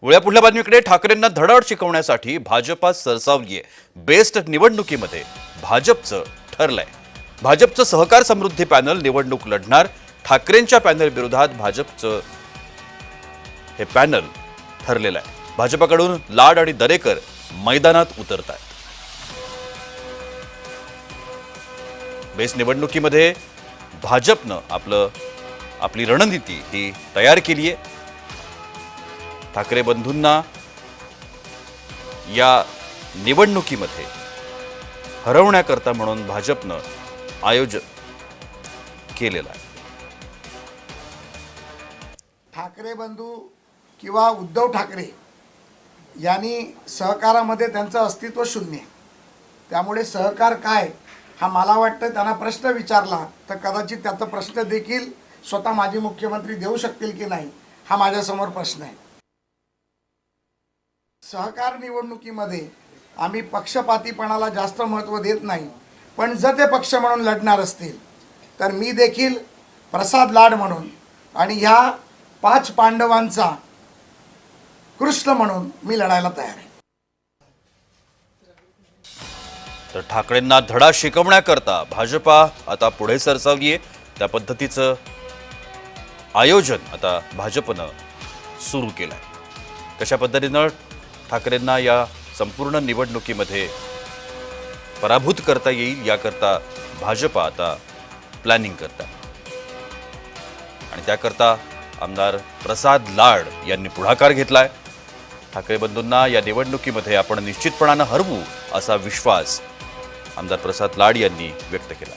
पुढल्या बातमीकडे ठाकरेंना धडाड शिकवण्यासाठी भाजपा सरसावलीये। बेस्ट निवडणुकीमध्ये भाजपचं ठरलंय। भाजपचं सहकार समृद्धी पॅनल निवडणूक लढणार। ठाकरेंच्या पॅनल विरोधात भाजपचं हे पॅनल ठरलेलं आहे। भाजपकडून लाड आणि दरेकर मैदानात उतरतायत। बेस्ट निवडणुकीमध्ये भाजपनं आपली रणनीती ही तयार केली आहे। ठाकरे बंधूंना या निवडणुकीमध्ये हरवण्याकरता म्हणून भाजपनं आयोजन केलेलं आहे। ठाकरे बंधू किंवा उद्धव ठाकरे यांनी सहकारामध्ये त्यांचं अस्तित्व शून्य, त्यामुळे सहकार काय हा मला वाटतं त्यांना प्रश्न विचारला तर कदाचित त्याचा प्रश्न देखील स्वतः माजी मुख्यमंत्री देऊ शकतील की नाही हा माझ्यासमोर प्रश्न आहे। सहकार निवडणुकीमध्ये आम्ही पक्षपातीपणाला जास्त महत्त्व देत नाही, पण जर ते पक्ष म्हणून लढणार असतील तर मी देखील प्रसाद लाड म्हणून आणि ह्या 5 पांडवांचा कृष्ण म्हणून मी लढायला तयार आहे। तर ठाकरेंना धडा शिकवण्याकरता भाजपा आता पुढे सरसावलीये। त्या पद्धतीचं आयोजन आता भाजपनं सुरू केलंय। कशा पद्धतीनं ठाकरेंना या संपूर्ण निवडणुकीमध्ये पराभूत करता येईल याकरता भाजपा आता प्लॅनिंग करतात आणि त्याकरता आमदार प्रसाद लाड यांनी पुढाकार घेतलाय। ठाकरे बंधूंना या निवडणुकीमध्ये आपण निश्चितपणानं हरवू असा विश्वास आमदार प्रसाद लाड यांनी व्यक्त केला।